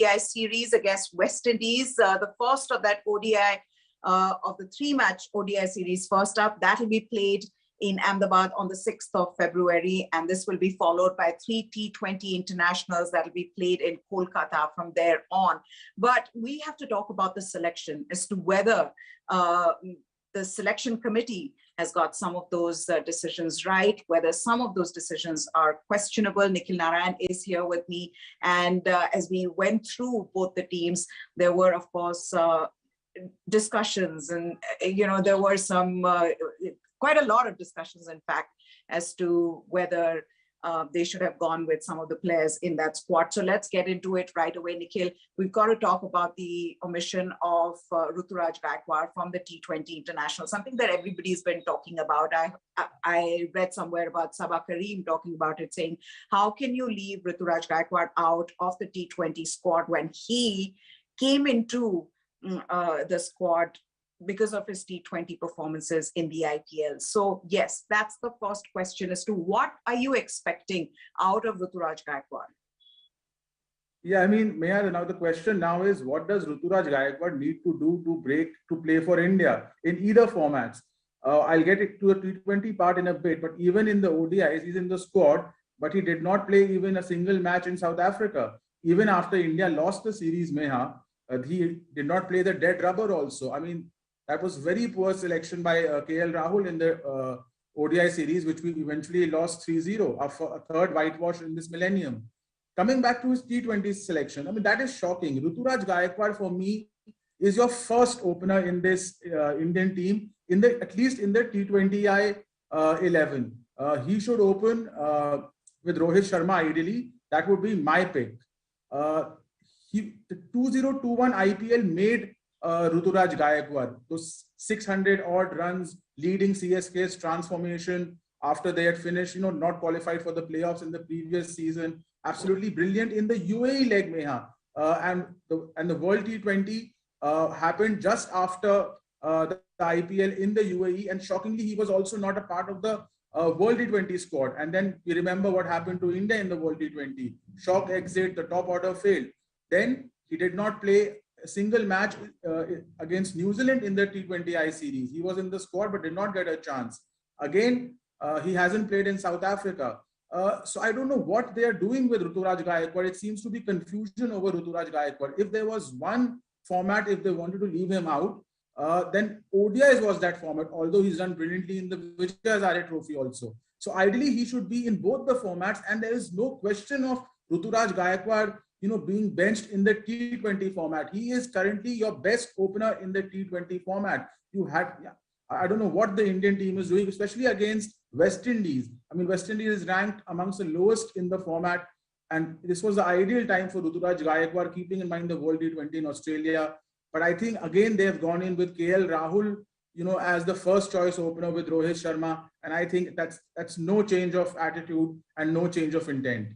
ODI series against West Indies. The first of that ODI, of the 3-match ODI series, first up, that will be played in Ahmedabad on the 6th of February. And this will be followed by 3 T20 internationals that will be played in Kolkata from there on. But we have to talk about the selection as to whether the selection committee has got some of those decisions right, whether some of those decisions are questionable. Nikhil Narayan is here with me. And as we went through both the teams, there were, of course, discussions, and there were some quite a lot of discussions, in fact, as to whether they should have gone with some of the players in that squad. So let's get into it right away, Nikhil. We've got to talk about the omission of Ruturaj Gaikwad from the T20 International, something that everybody's been talking about. I read somewhere about Sabah Karim talking about it, saying, how can you leave Ruturaj Gaikwad out of the T20 squad when he came into the squad because of his T20 performances in the IPL. So yes, that's the first question as to what are you expecting out of Ruturaj Gaikwad? Yeah, I mean, Meher, now the question now is, what does Ruturaj Gaikwad need to do to play for India in either formats? I'll get it to the T20 part in a bit, but even in the ODIs, he's in the squad, but he did not play even a single match in South Africa. Even after India lost the series, Meher, he did not play the dead rubber also. I mean, that was very poor selection by KL Rahul in the ODI series, which we eventually lost 3-0, a third whitewash in this millennium. Coming back to his T20 selection, I mean, that is shocking. Ruturaj Gaikwad, for me, is your first opener in this Indian team, at least in the T20I 11. He should open with Rohit Sharma, ideally. That would be my pick. The 2021 IPL made Ruturaj Gaikwad, those 600 odd runs leading CSK's transformation after they had finished, not qualified for the playoffs in the previous season. Absolutely brilliant in the UAE leg, Meha. And the World T20 happened just after the IPL in the UAE. And shockingly, he was also not a part of the World T20 squad. And then we remember what happened to India in the World T20. Shock exit, the top order failed. Then he did not play a single match against New Zealand in the T20I series. He was in the squad but did not get a chance. Again, he hasn't played in South Africa. So I don't know what they are doing with Ruturaj Gaikwad. It seems to be confusion over Ruturaj Gaikwad. If there was one format, if they wanted to leave him out, then ODIs was that format, although he's done brilliantly in the Vijay Hazare Trophy also. So ideally, he should be in both the formats, and there is no question of Ruturaj Gaikwad being benched in the T20 format. He is currently your best opener in the T20 format. I don't know what the Indian team is doing, especially against West Indies. I mean, West Indies is ranked amongst the lowest in the format. And this was the ideal time for Ruturaj Gaikwad, keeping in mind the World T20 in Australia. But I think, again, they've gone in with KL Rahul, as the first choice opener with Rohit Sharma. And I think that's no change of attitude and no change of intent.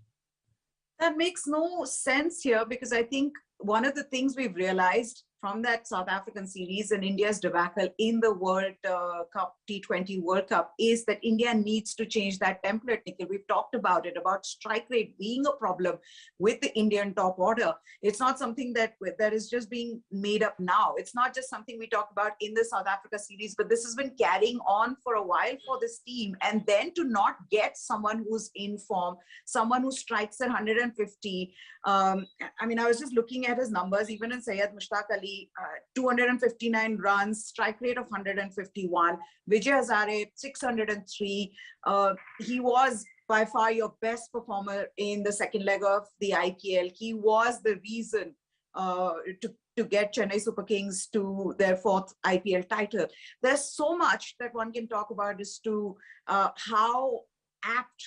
That makes no sense here, because I think one of the things we've realized from that South African series and India's debacle in the World Cup, T20 World Cup, is that India needs to change that template, Nikhil. We've talked about it, about strike rate being a problem with the Indian top order. It's not something that is just being made up now. It's not just something we talk about in the South Africa series, but this has been carrying on for a while for this team. And then to not get someone who's in form, someone who strikes at 150. I mean, I was just looking at his numbers, even in Syed Mushtaq Ali, 259 runs, strike rate of 151. Vijay Hazare, 603. He was by far your best performer in the second leg of the IPL. He was the reason to get Chennai Super Kings to their 4th IPL title. There's so much that one can talk about as to how apt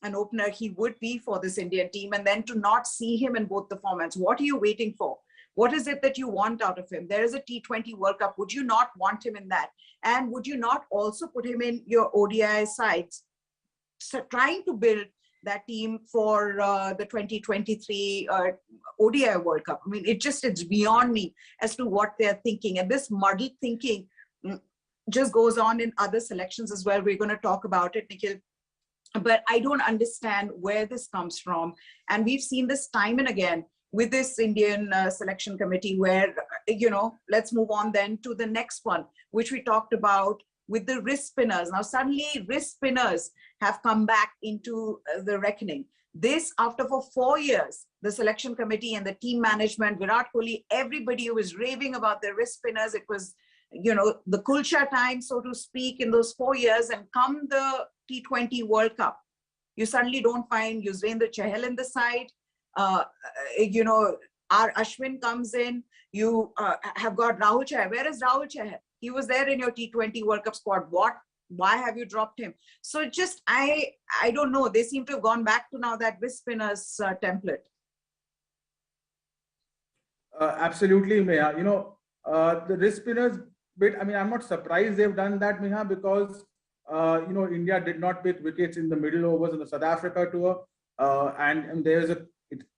an opener he would be for this Indian team, and then to not see him in both the formats. What are you waiting for? What is it that you want out of him? There is a T20 World Cup. Would you not want him in that? And would you not also put him in your ODI sides? So trying to build that team for the 2023 ODI World Cup. I mean, it's beyond me as to what they're thinking. And this muddled thinking just goes on in other selections as well. We're going to talk about it, Nikhil. But I don't understand where this comes from. And we've seen this time and again with this Indian selection committee where, let's move on then to the next one, which we talked about with the wrist spinners. Now, suddenly wrist spinners have come back into the reckoning. This after for 4 years, the selection committee and the team management, Virat Kohli, everybody was raving about the wrist spinners. It was, the kulcha time, so to speak, in those 4 years. And come the T20 World Cup, you suddenly don't find Yuzvendra Chahal in the side. Our Ashwin comes in. You have got Rahul Chahal. Where is Rahul Chahal? He was there in your T20 World Cup squad. Why have you dropped him? So just, I don't know. They seem to have gone back to now that wrist spinners template. Absolutely, Meha. The wrist spinners bit, I'm not surprised they've done that, Meha, because, India did not pick wickets in the middle overs in the South Africa tour. And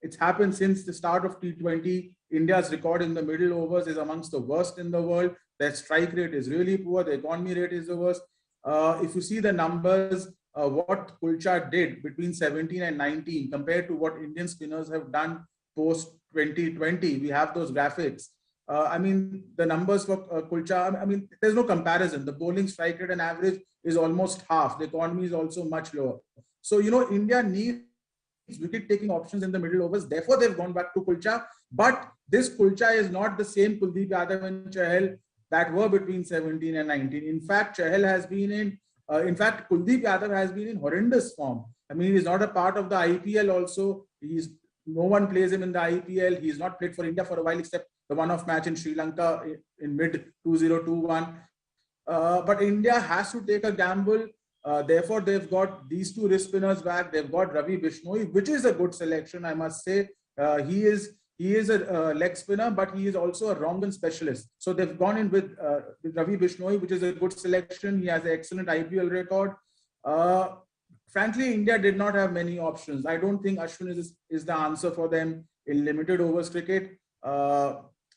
it's happened since the start of T20. India's record in the middle overs is amongst the worst in the world. Their strike rate is really poor. The economy rate is the worst. If you see the numbers, what Kulcha did between 17 and 19 compared to what Indian spinners have done post 2020, we have those graphics. The numbers for Kulcha, there's no comparison. The bowling strike rate and average is almost half. The economy is also much lower. So, India needs wicket-taking options in the middle overs. Therefore, they've gone back to Kulcha. But this Kulcha is not the same Kuldeep Yadav and Chahal that were between 17 and 19. In fact, Chahal has been Kuldeep Yadav has been in horrendous form. He's not a part of the IPL also. No one plays him in the IPL. He's not played for India for a while except the one-off match in Sri Lanka in mid-2021. But India has to take a gamble. Therefore, they've got these two wrist spinners back. They've got Ravi Bishnoi, which is a good selection, I must say. He is a leg spinner, but he is also a wrong-on specialist. So they've gone in with Ravi Bishnoi, which is a good selection. He has an excellent IPL record. Frankly, India did not have many options. I don't think Ashwin is the answer for them in limited overs cricket.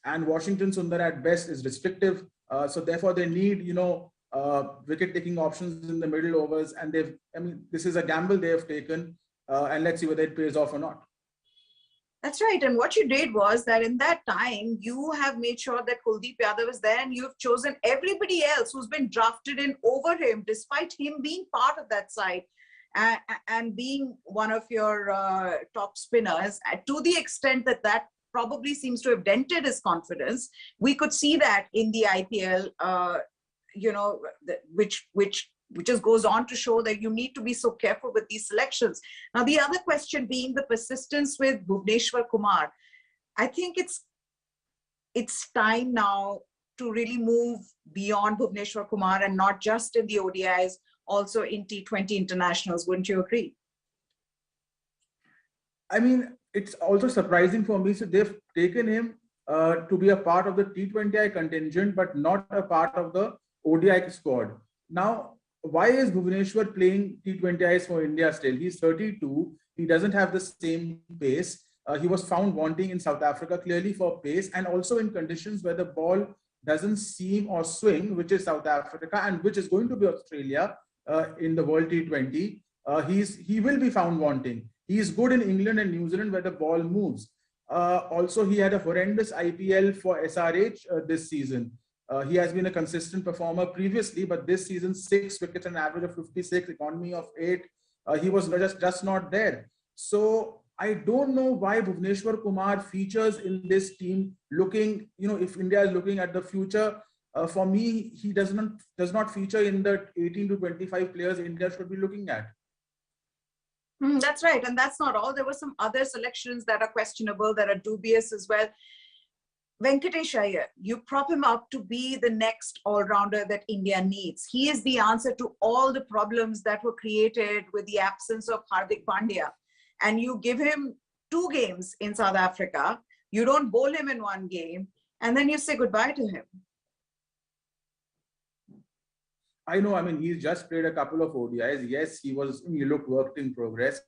And Washington Sundar at best is restrictive. So therefore, they need, wicket-taking options in the middle overs. And this is a gamble they have taken. And let's see whether it pays off or not. That's right. And what you did was that in that time, you have made sure that Kuldeep Yadav is there and you've chosen everybody else who's been drafted in over him, despite him being part of that side and being one of your top spinners, to the extent that probably seems to have dented his confidence. We could see that in the IPL, which just goes on to show that you need to be so careful with these selections. Now, the other question being the persistence with Bhuvneshwar Kumar. I think it's time now to really move beyond Bhuvneshwar Kumar and not just in the ODIs, also in T20 internationals. Wouldn't you agree? It's also surprising for me. So they've taken him to be a part of the T20I contingent, but not a part of the ODI squad. Now, why is Bhuvneshwar playing T20Is for India still? He's 32. He doesn't have the same pace. He was found wanting in South Africa clearly for pace and also in conditions where the ball doesn't seam or swing, which is South Africa and which is going to be Australia in the World T20. He will be found wanting. He's good in England and New Zealand where the ball moves. Also, he had a horrendous IPL for SRH this season. He has been a consistent performer previously, but this season, 6 wickets, an average of 56, economy of 8. He was just not there. So I don't know why Bhuvneshwar Kumar features in this team. Looking, if India is looking at the future, for me, he does not feature in the 18 to 25 players India should be looking at. That's right. And that's not all. There were some other selections that are questionable, that are dubious as well. Venkatesh Iyer, you prop him up to be the next all-rounder that India needs. He is the answer to all the problems that were created with the absence of Hardik Pandya. And you give him 2 games in South Africa, you don't bowl him in 1 game, and then you say goodbye to him. I know, he's just played a couple of ODIs. Yes, he looked worked in progress.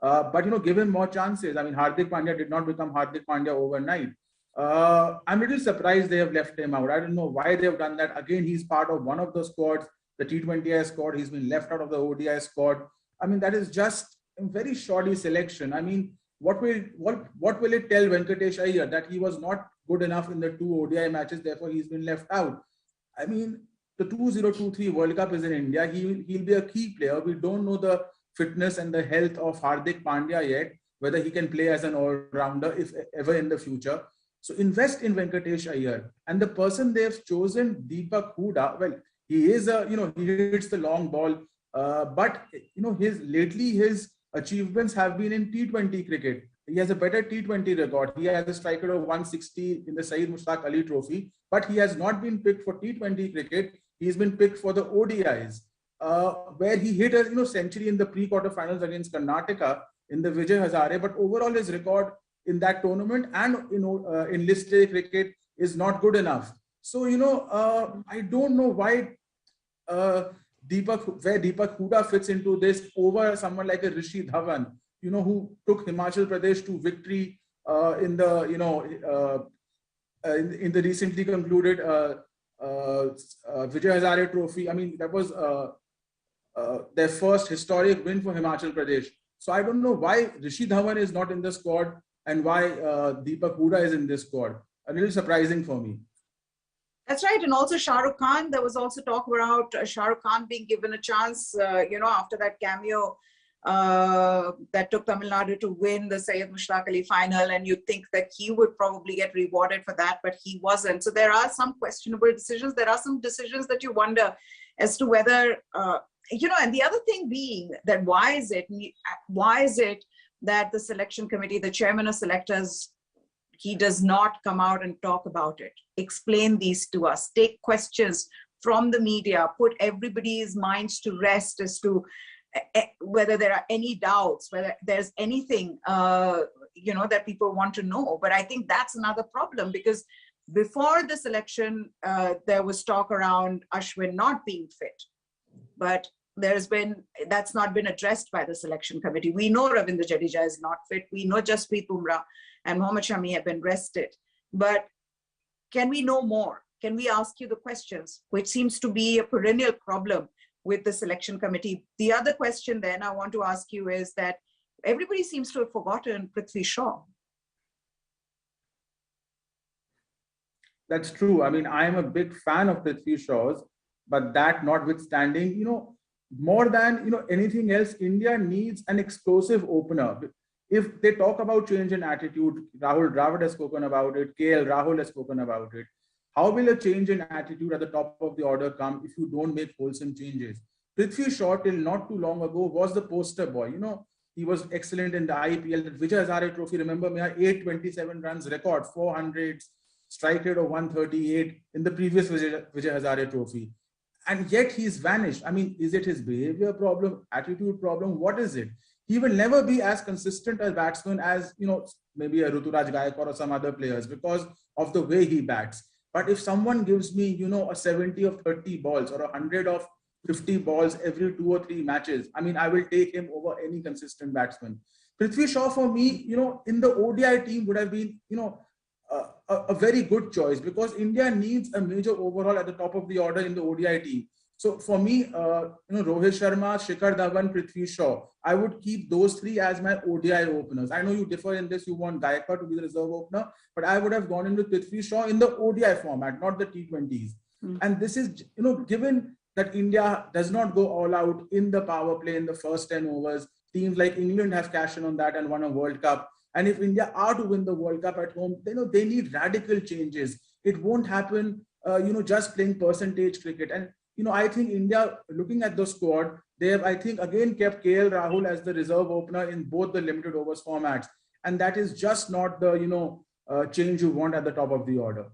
But, give him more chances. Hardik Pandya did not become Hardik Pandya overnight. I'm a little surprised they have left him out. I don't know why they have done that. Again, he's part of one of the squads, the T20I squad. He's been left out of the ODI squad. That is just a very shoddy selection. what will it tell Venkatesh Iyer that he was not good enough in the 2 ODI matches, therefore he's been left out? I mean, the 2023 World Cup is in India. He'll be a key player. We don't know the fitness and the health of Hardik Pandya yet, whether he can play as an all-rounder if ever in the future. So invest in Venkatesh Iyer. And the person they've chosen, Deepak Hooda, well, he is he hits the long ball, but his achievements have been in T20 cricket. He has a better T20 record. He has a striker of 160 in the Syed Mushtaq Ali Trophy, but he has not been picked for T20 cricket. He's been picked for the ODIs, where he hit a century in the pre-quarterfinals against Karnataka in the Vijay Hazare. But overall, his record in that tournament and in list A cricket is not good enough. So I don't know why where Deepak Hooda fits into this over someone like a Rishi Dhawan, who took Himachal Pradesh to victory in the recently concluded Vijay Hazare Trophy. I mean, that was their first historic win for Himachal Pradesh. So I don't know why Rishi Dhawan is not in the squad and why Deepak Hooda is in this squad. A little surprising for me. That's right. And also Shah Rukh Khan, there was also talk about Shah Rukh Khan being given a chance, after that cameo that took Tamil Nadu to win the Syed Mushtaq Ali final. And you'd think that he would probably get rewarded for that, but he wasn't. So there are some questionable decisions. There are some decisions that you wonder as to whether, and the other thing being that why is it that the selection committee, the chairman of selectors, he does not come out and talk about it, explain these to us, take questions from the media, put everybody's minds to rest as to whether there are any doubts, whether there's anything, that people want to know. But I think that's another problem, because before the selection, there was talk around Ashwin not being fit, but that's not been addressed by the selection committee. We know Ravindra Jadeja is not fit. We know Jasprit Bumrah and Mohammad Shami have been rested. But can we know more? Can we ask you the questions, which seems to be a perennial problem with the selection committee? The other question then I want to ask you is that everybody seems to have forgotten Prithvi Shaw. That's true. I mean, I am a big fan of Prithvi Shaw's, but that notwithstanding, more than anything else, India needs an explosive opener. If they talk about change in attitude, Rahul Dravid has spoken about it, KL Rahul has spoken about it. How will a change in attitude at the top of the order come if you don't make wholesome changes? Prithvi Shaw, till not too long ago, was the poster boy. He was excellent in the IPL, the Vijay Hazare Trophy. Remember, 827 runs record, 400s, strike rate of 138 in the previous Vijay Hazare Trophy. And yet he's vanished. I mean, is it his behavior problem, attitude problem? What is it? He will never be as consistent a batsman as, maybe a Ruturaj Gaikwad or some other players because of the way he bats. But if someone gives me, a 70 of 30 balls or 100 of 50 balls every 2 or 3 matches, I mean, I will take him over any consistent batsman. Prithvi Shaw for me, in the ODI team would have been, a very good choice, because India needs a major overhaul at the top of the order in the ODI team. So for me, Rohit Sharma, Shikhar Dhawan, Prithvi Shaw, I would keep those 3 as my ODI openers. I know you differ in this. You want Gaikwad to be the reserve opener, but I would have gone in with Prithvi Shaw in the ODI format, not the T20s. And this is, given that India does not go all out in the power play in the first 10 overs, teams like England have cashed in on that and won a World Cup. And if India are to win the World Cup at home, they need radical changes. It won't happen, just playing percentage cricket. And, I think India, looking at the squad, they have, I think, again kept KL Rahul as the reserve opener in both the limited overs formats. And that is just not the, change you want at the top of the order.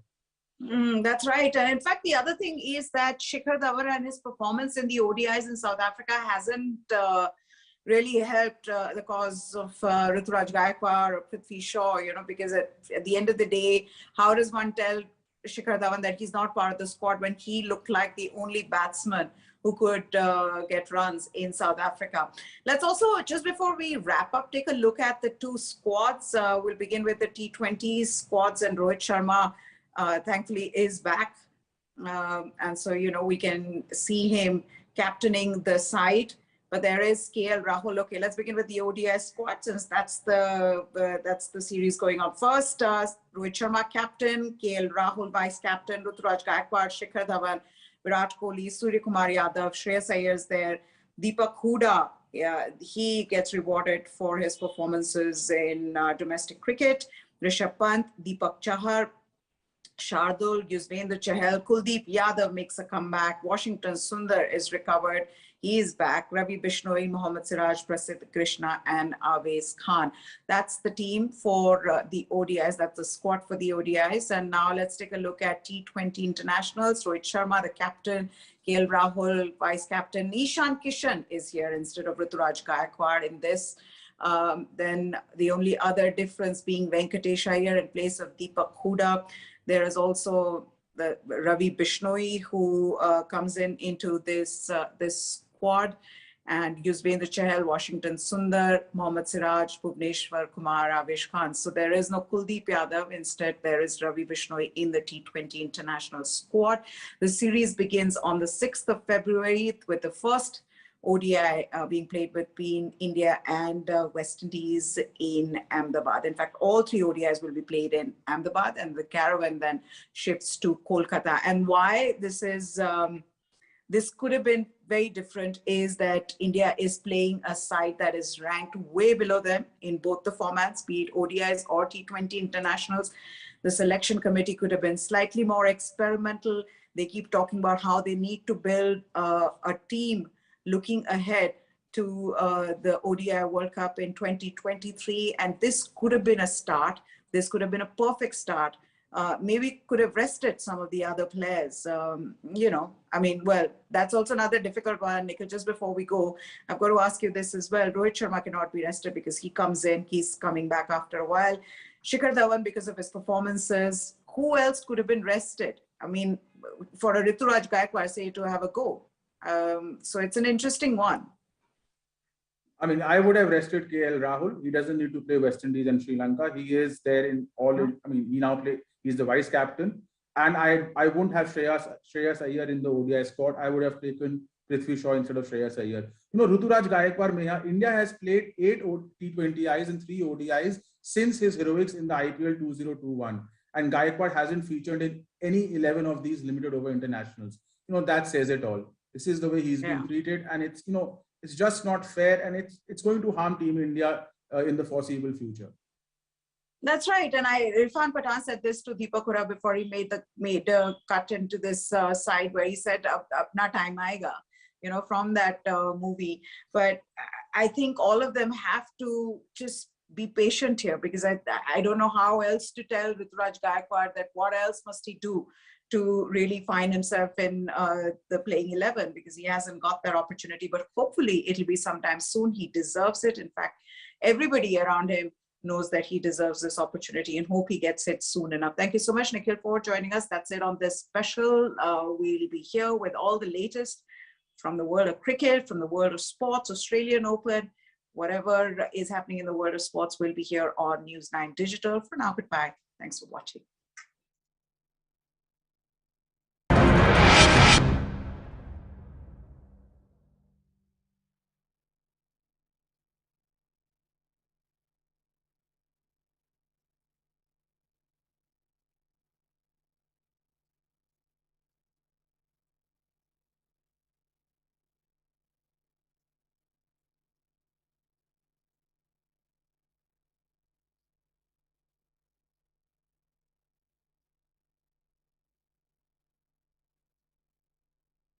That's right. And in fact, the other thing is that Shikhar Dhawan and his performance in the ODIs in South Africa hasn't really helped the cause of Ruturaj Gaikwad or Prithvi Shaw, because at the end of the day, how does one tell Shikhar Dhawan that he's not part of the squad when he looked like the only batsman who could get runs in South Africa? Let's also, just before we wrap up, take a look at the 2 squads. We'll begin with the T20 squads, and Rohit Sharma, thankfully, is back. And so, we can see him captaining the side. But there is KL Rahul. Okay, let's begin with the ODI squad since that's the series going on first. Rohit Sharma captain, KL Rahul vice captain, Ruturaj Gaikwad, Shikhar Dhawan, Virat Kohli, Surya Kumar Yadav, Shreyas Iyer is there, Deepak Hooda. Yeah, he gets rewarded for his performances in domestic cricket. Rishabh Pant, Deepak Chahar, Shardul, Yuzvendra Chahal, Kuldeep Yadav makes a comeback. Washington Sundar is recovered. He is back. Ravi Bishnoi, Mohammad Siraj, Prasidh Krishna, and Awais Khan. That's the team for the ODIs. That's the squad for the ODIs. And now let's take a look at T20 internationals. Rohit Sharma, the captain. KL Rahul, vice captain. Ishan Kishan is here instead of Ruturaj Gaikwad in this. Then the only other difference being Venkatesh Iyer in place of Deepak Hooda. There is also the Ravi Bishnoi who comes into this squad, and Yuzvendra Chahal, Washington Sundar, Mohammad Siraj, Bhuvneshwar Kumar, Avesh Khan. So there is no Kuldeep Yadav. Instead, there is Ravi Bishnoi in the T20 international squad. The series begins on the 6th of February with the first ODI being played between India and West Indies in Ahmedabad. In fact, all three ODIs will be played in Ahmedabad, and the caravan then shifts to Kolkata. And why this is this could have been very different is that India is playing a side that is ranked way below them in both the formats, be it ODIs or T20 internationals. The selection committee could have been slightly more experimental. They keep talking about how they need to build a team looking ahead to the ODI World Cup in 2023. And this could have been a start. This could have been a perfect start. Maybe could have rested some of the other players. I mean, well, that's also another difficult one, Nikhil. Just before we go, I've got to ask you this as well. Rohit Sharma cannot be rested because he comes in, he's coming back after a while. Shikhar Dhawan because of his performances. Who else could have been rested? I mean, for a Ruturaj Gaikwad, say, to have a go. So it's an interesting one. I mean, I would have rested KL Rahul. He doesn't need to play West Indies and Sri Lanka. He is there in all. I mean, he now play. He's the vice captain, and I wouldn't have Shreyas Iyer in the ODI squad. I would have taken Prithvi Shaw instead of Shreyas Iyer. Ruturaj Gaikwad, India has played 8 T20Is and 3 ODIs since his heroics in the IPL 2021, and Gaikwad hasn't featured in any 11 of these limited over internationals. That says it all. This is the way he's been treated, and it's it's just not fair, and it's going to harm Team India in the foreseeable future. That's right, and Irfan Pathan said this to Deepak Hooda before he made a cut into this side where he said "Apna time aayega," from that movie. But I think all of them have to just be patient here, because I don't know how else to tell Ruturaj Gaikwad that what else must he do to really find himself in the playing 11, because he hasn't got that opportunity. But hopefully it'll be sometime soon. He deserves it. In fact, everybody around him knows that he deserves this opportunity, and hope he gets it soon enough. Thank you so much, Nikhil, for joining us. That's it on this special. We'll be here with all the latest from the world of cricket, from the world of sports, Australian Open, whatever is happening in the world of sports will be here on News 9 Digital. For now, goodbye. Thanks for watching.